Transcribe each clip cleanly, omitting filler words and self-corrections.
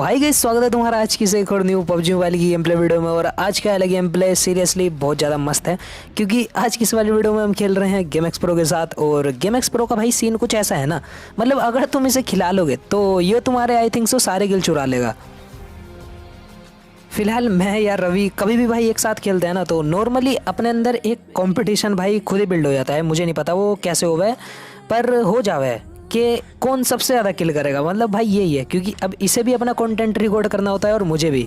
Hi guys, स्वागत है तुम्हारा आज की से एक और न्यू पबजी मोबाइल की गेम प्ले वीडियो में। और आज का अलग गेम प्ले सीरियसली बहुत ज़्यादा मस्त है, क्योंकि आज की इस वाली वीडियो में हम खेल रहे हैं गेम एक्स प्रो के साथ। और गेम एक्स प्रो का भाई सीन कुछ ऐसा है ना, मतलब अगर तुम इसे खिला लोगे तो ये तुम्हारे आई थिंक सो सारे किल चुरा लेगा। फिलहाल मैं या रवि कभी भी भाई एक साथ खेलते हैं ना, तो नॉर्मली अपने अंदर एक कंपटीशन भाई खुद ही बिल्ड हो जाता है। मुझे नहीं पता वो कैसे हुआ है, पर हो जावे है कि कौन सबसे ज़्यादा किल करेगा। मतलब भाई यही है, क्योंकि अब इसे भी अपना कंटेंट रिकॉर्ड करना होता है और मुझे भी।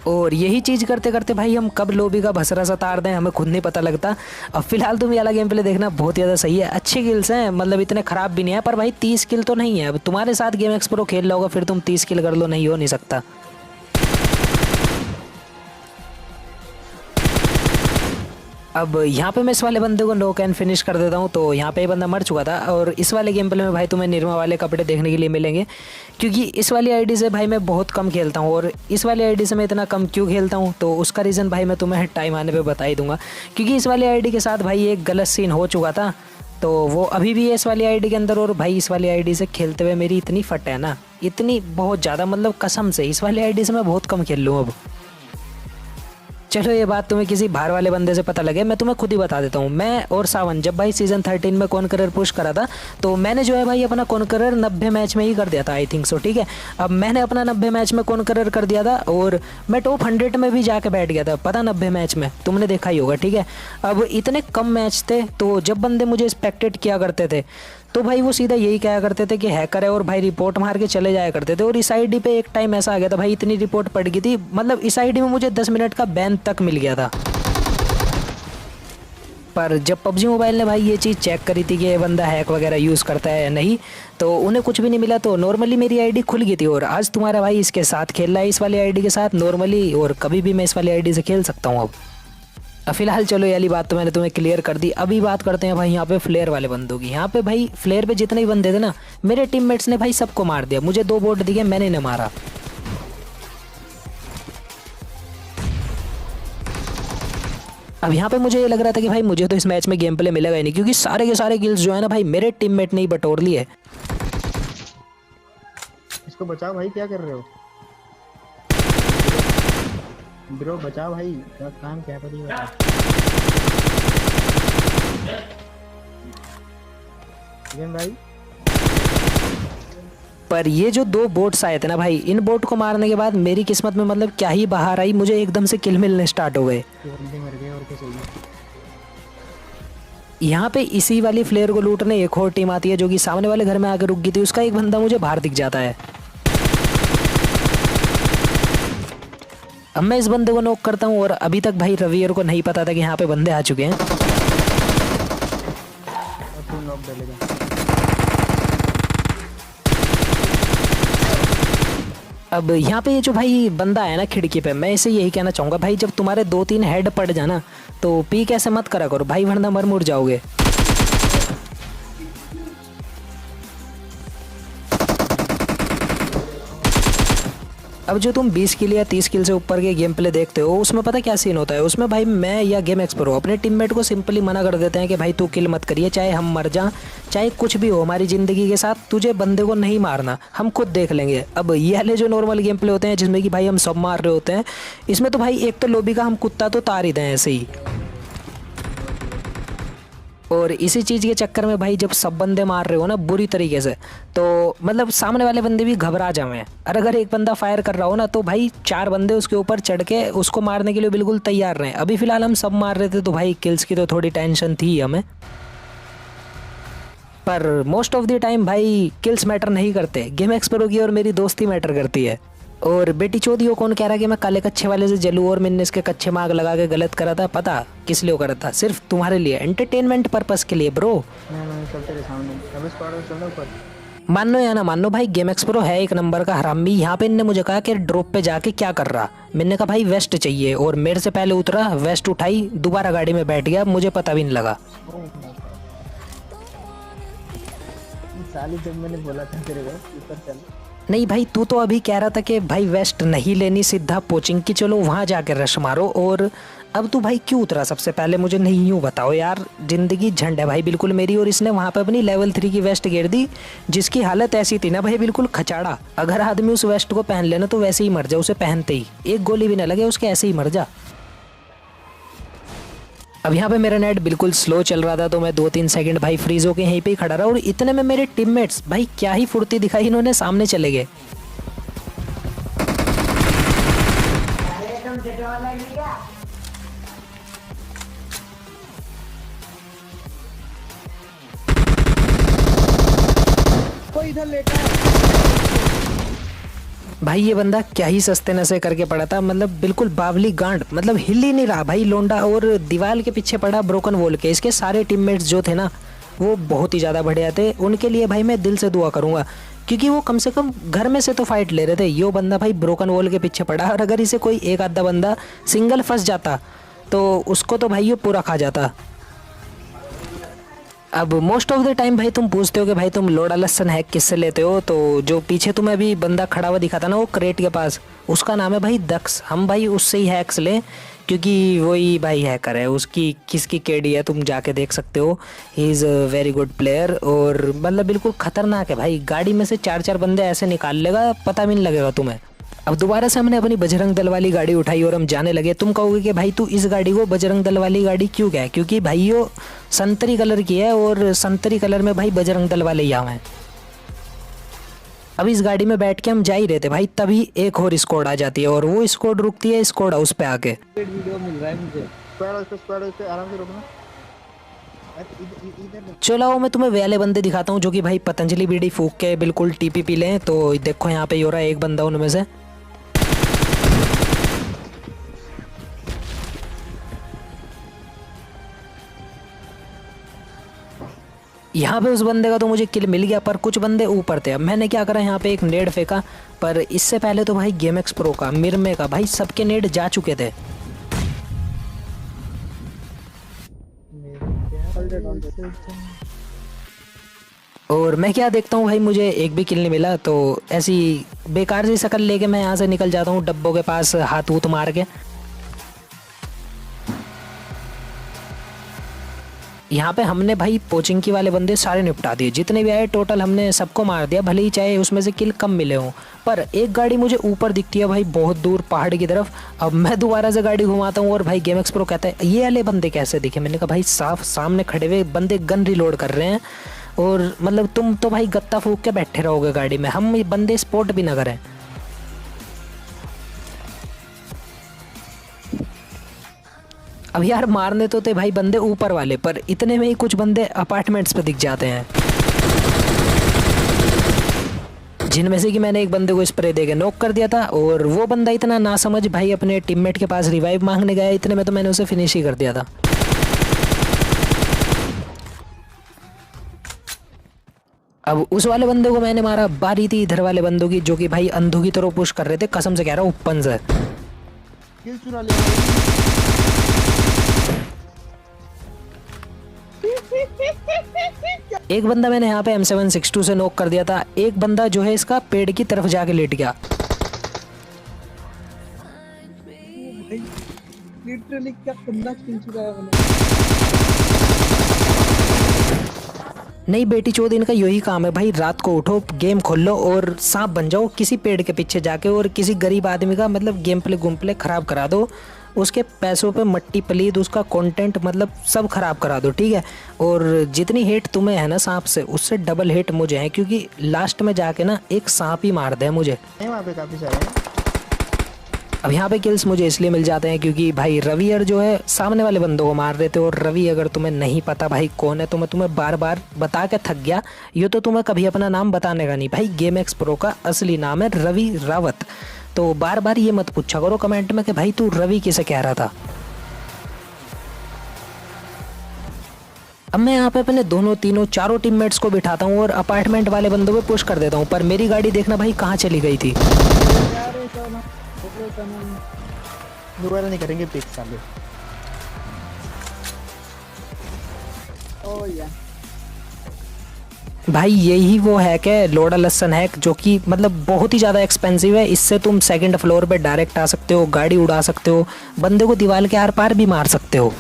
और यही चीज़ करते करते भाई हम कब लोबी का भसरा सा तार दें हमें खुद नहीं पता लगता। अब फिलहाल तुम ये वाला गेम प्ले देखना, बहुत ज़्यादा सही है, अच्छे किल्स हैं, मतलब इतने ख़राब भी नहीं है। पर भाई 30 किल तो नहीं है। अब तुम्हारे साथ गेम एक्स प्रो खेल रहा होगा, फिर तुम 30 किल कर लो, नहीं हो नहीं सकता। अब यहाँ पे मैं इस वाले बंदे को नॉक एंड फिनिश कर देता हूँ। तो यहाँ पे ये बंदा मर चुका था। और इस वाले गेम प्ले में भाई तुम्हें निरमा वाले कपड़े देखने के लिए मिलेंगे, क्योंकि इस वाली आईडी से भाई मैं बहुत कम खेलता हूँ। और इस वाली आईडी से मैं इतना कम क्यों खेलता हूँ, तो उसका रीज़न भाई मैं तुम्हें टाइम आने पर बता ही दूंगा। क्योंकि इस वाली आईडी के साथ भाई एक गलत सीन हो चुका था, तो वो अभी भी है इस वाली आईडी के अंदर। और भाई इस वाली आईडी से खेलते हुए मेरी इतनी फट है ना, इतनी बहुत ज़्यादा, मतलब कसम से इस वाली आईडी से मैं बहुत कम खेल लूँ अब। चलो ये बात तुम्हें किसी बाहर वाले बंदे से पता लगे, मैं तुम्हें खुद ही बता देता हूँ। मैं और सावन जब भाई सीज़न 13 में कॉन्करर पुश करा था, तो मैंने जो है भाई अपना कॉन्करर 90 मैच में ही कर दिया था आई थिंक सो, ठीक है। अब मैंने अपना 90 मैच में कॉन्करर कर दिया था, और मैं टॉप 100 में भी जाके बैठ गया था, पता 90 मैच में, तुमने देखा ही होगा, ठीक है। अब इतने कम मैच थे, तो जब बंदे मुझे स्पेक्टेट किया करते थे, तो भाई वो सीधा यही कहा करते थे कि हैकर है, और भाई रिपोर्ट मार के चले जाया करते थे। और इस आईडी पे एक टाइम ऐसा आ गया था भाई, इतनी रिपोर्ट पड़ गई थी, मतलब इस आईडी में मुझे 10 मिनट का बैन तक मिल गया था। पर जब पबजी मोबाइल ने भाई ये चीज़ चेक करी थी कि ये बंदा हैक वगैरह यूज़ करता है या नहीं, तो उन्हें कुछ भी नहीं मिला। तो नॉर्मली मेरी आईडी खुल गई थी, और आज तुम्हारा भाई इसके साथ खेल रहा है, इस वाली आईडी के साथ नॉर्मली, और कभी भी मैं इस वाली आईडी से खेल सकता हूँ अब फिलहाल चलो ये वाली बात तो मैंने तुम्हें क्लियर कर दी। अभी बात करते हैं भाई यहाँ पे फ्लेयर वाले बंदों की। यहाँ पे भाई फ्लेयर पे जितने भी बंदे थे ना, मेरे टीममेट्स ने भाई सबको मार दिया। मुझे 2 बोट दिए, मैंने इन्हें मारा। अब यहाँ पे मुझे ये लग रहा था कि भाई मुझे तो इस मैच में गेम प्ले मिलेगा ही नहीं, क्योंकि सारे के सारे किल्स जो है ना भाई मेरे टीममेट ने ही बटोर लिए। इसको बचाओ भाई, क्या कर रहे हो ब्रो? बचाओ भाई, क्या काम क्या कर रही हो? भाई पर ये जो 2 बोट्स आए थे ना भाई, इन बोट को मारने के बाद मेरी किस्मत में मतलब क्या ही बाहर आई, मुझे एकदम से किल मिलने स्टार्ट हो गए। मर गए और क्या चाहिए। यहाँ पे इसी वाली फ्लेयर को लूटने एक और टीम आती है, जो कि सामने वाले घर में आकर रुक गई थी। उसका एक बंदा मुझे बाहर दिख जाता है। अब मैं इस बंदे को नॉक करता हूँ, और अभी तक भाई रवियर को नहीं पता था कि यहाँ पे बंदे आ चुके हैं। अब यहाँ पे ये जो भाई बंदा है ना खिड़की पे, मैं इसे यही कहना चाहूँगा भाई, जब तुम्हारे 2-3 हेड पड़ जाना तो पीक ऐसे मत करा करो भाई, वरना मर मुड़ जाओगे। अब जो तुम 20 किल या 30 किल से ऊपर के गेम प्ले देखते हो, उसमें पता क्या सीन होता है, उसमें भाई मैं या गेम एक्स प्रो अपने टीममेट को सिंपली मना कर देते हैं कि भाई तू किल मत करिए, चाहे हम मर जा, चाहे कुछ भी हो हमारी ज़िंदगी के साथ, तुझे बंदे को नहीं मारना, हम खुद देख लेंगे। अब ये वाले जो नॉर्मल गेम प्ले होते हैं जिसमें कि भाई हम सब मार रहे होते हैं, इसमें तो भाई एक तो लोबी का हम कुत्ता तो तार ही दें ऐसे ही। और इसी चीज़ के चक्कर में भाई जब सब बंदे मार रहे हो ना बुरी तरीके से, तो मतलब सामने वाले बंदे भी घबरा जाए। और अगर एक बंदा फायर कर रहा हो ना, तो भाई 4 बंदे उसके ऊपर चढ़ के उसको मारने के लिए बिल्कुल तैयार रहे। अभी फ़िलहाल हम सब मार रहे थे, तो भाई किल्स की तो थोड़ी टेंशन थी हमें, पर मोस्ट ऑफ द टाइम भाई किल्स मैटर नहीं करते, गेम एक्स प्रो की और मेरी दोस्ती मैटर करती है। और बेटी चौधरी कौन कह रहा कि मैं काले कच्चे वाले से जलूँ और मैंने इसके कच्चे माग लगा के गलत करा था? पता किस लिए करा था? सिर्फ तुम्हारे लिए, एंटरटेनमेंट पर्पस के लिए ब्रो। मानो या ना मानो भाई, गेम एक्स प्रो है एक नंबर का हरामी। यहाँ पे इनने मुझे कहा कि ड्रॉप पे जाके क्या कर रहा, मैंने कहा भाई वेस्ट चाहिए, और मेरे से पहले उतरा, वेस्ट उठाई, दोबारा गाड़ी में बैठ गया, मुझे पता भी नहीं लगा। साली जब मैंने बोला था तेरे को ऊपर चल, नहीं भाई तू तो अभी कह रहा था कि भाई वेस्ट नहीं लेनी, सीधा पोचिंग की, चलो वहाँ जाकर रश मारो। और अब तू भाई क्यों उतरा सबसे पहले मुझे नहीं यूँ बताओ यार, जिंदगी झंड है भाई बिल्कुल मेरी। और इसने वहाँ पे अपनी लेवल 3 की वेस्ट घेर दी, जिसकी हालत ऐसी थी ना भाई बिल्कुल खचाड़ा। अगर आदमी उस वेस्ट को पहन लेना तो वैसे ही मर जा, उसे पहनते ही एक गोली भी ना लगे उसके, ऐसे ही मर जा। अब यहाँ पे मेरा नेट बिल्कुल स्लो चल रहा था तो मैं 2-3 सेकंड भाई फ्रीज होके यहीं पे ही खड़ा रहा, और इतने में मेरे टीममेट्स भाई क्या ही फुर्ती दिखाई, इन्होंने सामने चले गए। कोई इधर लेटा है। भाई ये बंदा क्या ही सस्ते नशे करके पड़ा था, मतलब बिल्कुल बावली गांड, मतलब हिल ही नहीं रहा भाई लोंडा, और दीवार के पीछे पड़ा ब्रोकन वॉल के। इसके सारे टीममेट्स जो थे ना वो बहुत ही ज़्यादा बढ़िया थे, उनके लिए भाई मैं दिल से दुआ करूंगा, क्योंकि वो कम से कम घर में से तो फाइट ले रहे थे। यो बंदा भाई ब्रोकन वॉल के पीछे पड़ा, और अगर इसे कोई एक आधा बंदा सिंगल फंस जाता तो उसको तो भाई ये पूरा खा जाता। अब मोस्ट ऑफ द टाइम भाई तुम पूछते हो कि भाई तुम लोड़ा लसन हैक किससे लेते हो, तो जो पीछे तुम्हें अभी बंदा खड़ा हुआ दिखा था ना वो क्रेट के पास, उसका नाम है भाई दक्ष। हम भाई उससे ही हैक्स लें, क्योंकि वही भाई हैकर है। उसकी किसकी केडी है तुम जाके देख सकते हो। He is a very good player, और मतलब बिल्कुल खतरनाक है भाई। गाड़ी में से 4-4 बंदे ऐसे निकाल लेगा, पता भी नहीं लगेगा तुम्हें। अब दोबारा से हमने अपनी बजरंग दल वाली गाड़ी उठाई और हम जाने लगे। तुम कहोगे कि भाई तू इस गाड़ी को बजरंग दल वाली गाड़ी क्यों कहा है, क्योंकि भाई ये संतरी कलर की है, और संतरी कलर में भाई बजरंग दल वाले ही आए हैं। अब इस गाड़ी में बैठ के हम जा ही रहे थे भाई, तभी एक और स्क्वाड आ जाती है, और वो स्क्वाड रुकती है स्क्वाड हाउस पे आके। वीडियो मिल रहा है मुझे। स्क्वाड पे आराम से रोकना। चलो मैं तुम्हें वाले बंदे दिखाता हूँ जो कि भाई पतंजलि बीड़ी फूक के बिल्कुल टीपी पी लें। तो देखो यहाँ पे ही हो रहा है एक बंदा उनमें से। यहाँ पे उस बंदे का तो मुझे किल मिल गया, पर कुछ बंदे ऊपर थे। अब मैंने क्या करा, यहाँ पे एक नेड फेंका, पर इससे पहले तो भाई गेम एक्स प्रो का, मिरमे का, भाई सबके नेड जा चुके थे। और मैं क्या देखता हूँ भाई मुझे एक भी किल नहीं मिला, तो ऐसी बेकार सी शक्ल लेके मैं यहाँ से निकल जाता हूँ डब्बों के पास हाथ वूथ मार के। यहाँ पे हमने भाई पोचिंकी वाले बंदे सारे निपटा दिए, जितने भी आए टोटल हमने सबको मार दिया, भले ही चाहे उसमें से किल कम मिले हों। पर एक गाड़ी मुझे ऊपर दिखती है भाई बहुत दूर पहाड़ की तरफ। अब मैं दोबारा से गाड़ी घुमाता हूँ और भाई गेम एक्स प्रो कहता है ये वाले बंदे कैसे दिखे। मैंने कहा भाई साफ सामने खड़े हुए बंदे गन रिलोड कर रहे हैं, और मतलब तुम तो भाई गत्ता फूक के बैठे रहोगे गाड़ी में, हम ये बंदे स्पोर्ट भी ना करें। अब यार मारने तो थे भाई बंदे ऊपर वाले, पर इतने में ही कुछ बंदे अपार्टमेंट्स पे दिख जाते हैं, जिनमें से कि मैंने एक बंदे को स्प्रे देके नॉक कर दिया था। और वो बंदा इतना नासमझ भाई अपने टीममेट के पास रिवाइव मांगने गया, इतने में तो मैंने उसे फिनिश ही कर दिया था। अब उस वाले बंदे को मैंने मारा, बारी थी इधर वाले बंदों की जो कि भाई अंधों की तरह पुश कर रहे थे, कसम से कह रहा हूँ ओपन से। किल चुरा लिया। एक बंदा मैंने यहाँ पे M762 से नॉक कर दिया था, एक बंदा जो है इसका पेड़ की तरफ जाके लेट गया। लिटरली क्या बंदा किल चुराया मैंने। नहीं बेटी चोद, इनका यही काम है भाई, रात को उठो गेम खोल लो और सांप बन जाओ किसी पेड़ के पीछे जाके, और किसी गरीब आदमी का मतलब गेम प्ले खराब करा दो, उसके पैसों पे मट्टी पलीद, उसका कंटेंट मतलब सब खराब करा दो, ठीक है। और जितनी हेट तुम्हें है ना सांप से, उससे डबल हेट मुझे है, क्योंकि लास्ट में जाके ना एक सांप ही मार दे मुझे। वहाँ पे काफी सारे हैं। अब यहाँ पे किल्स मुझे इसलिए मिल जाते हैं क्योंकि भाई रवियर जो है सामने वाले बंदों को मार देते। और रवि अगर तुम्हें नहीं पता भाई कौन है, तो मैं तुम्हें बार बार बता के थक गया, ये तो तुम्हें कभी अपना नाम बताने का नहीं भाई। गेम एक्स प्रो का असली नाम है रवि रावत, तो बार बार ये मत पूछा करो कमेंट में कि भाई तू रवि किसे कह रहा था। अब मैं यहाँ पे अपने दोनों तीनों चारों टीममेट्स को बिठाता हूँ और अपार्टमेंट वाले बंदों पे पुश कर देता हूँ, पर मेरी गाड़ी देखना भाई कहाँ चली गई थी। दोबारा नहीं करेंगे पिक साले। ओ यार भाई यही वो हैक है, लोडा लसन हैक, जो कि मतलब बहुत ही ज़्यादा एक्सपेंसिव है। इससे तुम सेकंड फ्लोर पे डायरेक्ट आ सकते हो, गाड़ी उड़ा सकते हो, बंदे को दीवार के आर पार भी मार सकते हो।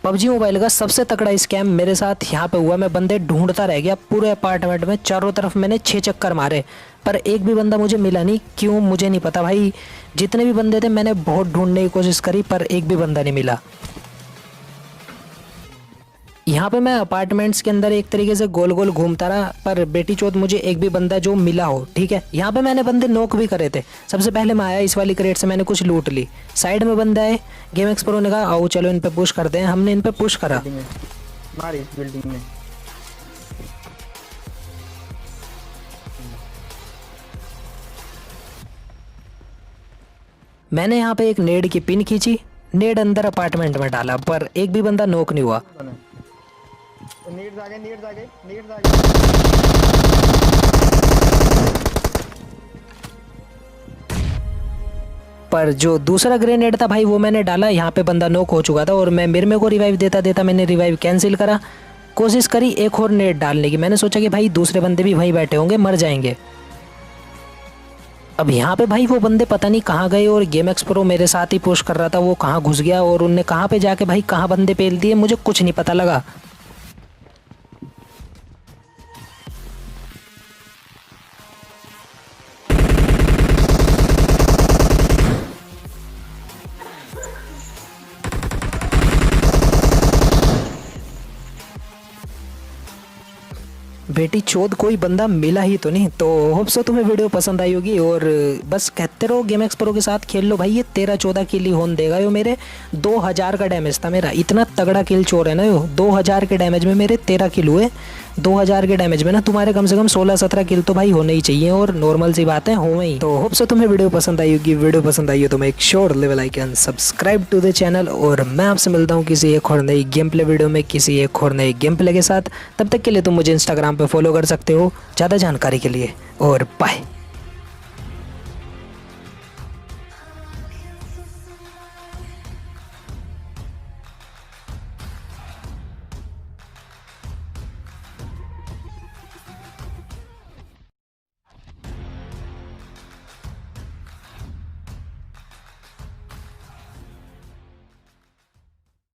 पबजी मोबाइल का सबसे तगड़ा स्कैम मेरे साथ यहाँ पे हुआ। मैं बंदे ढूंढता रह गया पूरे अपार्टमेंट में, चारों तरफ मैंने 6 चक्कर मारे पर एक भी बंदा मुझे मिला नहीं। क्यों मुझे नहीं पता भाई। जितने भी बंदे थे मैंने बहुत ढूंढने की कोशिश करी पर एक भी बंदा नहीं मिला। यहाँ पे मैं अपार्टमेंट्स के अंदर एक तरीके से गोल गोल घूमता रहा पर बेटी चोद मुझे एक भी बंदा जो मिला हो। ठीक है, यहाँ पे मैंने बंदे नोक भी करे थे। सबसे पहले मैं आया, इस वाली क्रेट से मैंने कुछ लूट ली। साइड में बंदा है, गेम एक्स प्रो ने कहा आओ चलो इन पे पुश करते हैं। हमने इन पे पुश करा। मारी इस बिल्डिंग में। मैंने यहाँ पे एक नेड की पिन खींची, नेड अंदर अपार्टमेंट में डाला पर एक भी बंदा नोक नहीं हुआ। नीड्स आ गए। पर जो दूसरा ग्रेनेड था भाई वो मैंने डाला, यहाँ पे बंदा नोक हो चुका था और मैं मेरे को रिवाइव देता देता मैंने रिवाइव कैंसिल करा। कोशिश करी एक और नेड डालने की, मैंने सोचा कि भाई दूसरे बंदे भी वहीं बैठे होंगे, मर जाएंगे। अब यहाँ पे भाई वो बंदे पता नहीं कहाँ गए और गेम एक्स प्रो मेरे साथ ही पुश कर रहा था, वो कहाँ घुस गया और उनने कहाँ पे जाके भाई कहाँ बंदे पेल दिए मुझे कुछ नहीं पता लगा। बेटी चोद कोई बंदा मिला ही तो नहीं। तो होप सो तुम्हें वीडियो पसंद आई होगी और बस कहते रहो गेम एक्स प्रो के साथ खेल लो भाई। ये 13-14 किल ही होन देगा। यो मेरे 2000 का डैमेज था मेरा, इतना तगड़ा किल चोर है ना यो। 2000 के डैमेज में मेरे 13 किल हुए। 2000 के डैमेज में ना तुम्हारे कम से कम 16-17 किल तो भाई होने ही चाहिए और नॉर्मल सी बात है हो ही। तो होप सो तुम्हें वीडियो पसंद आई होगी। वीडियो पसंद आई हो तो make sure bell icon subscribe to the channel और मैं आपसे मिलता हूँ किसी एक और नई गेम प्ले वीडियो में किसी एक और नई गेम प्ले के साथ। तब तक के लिए तुम मुझे इंस्टाग्राम पे फॉलो कर सकते हो ज़्यादा जानकारी के लिए और बाय।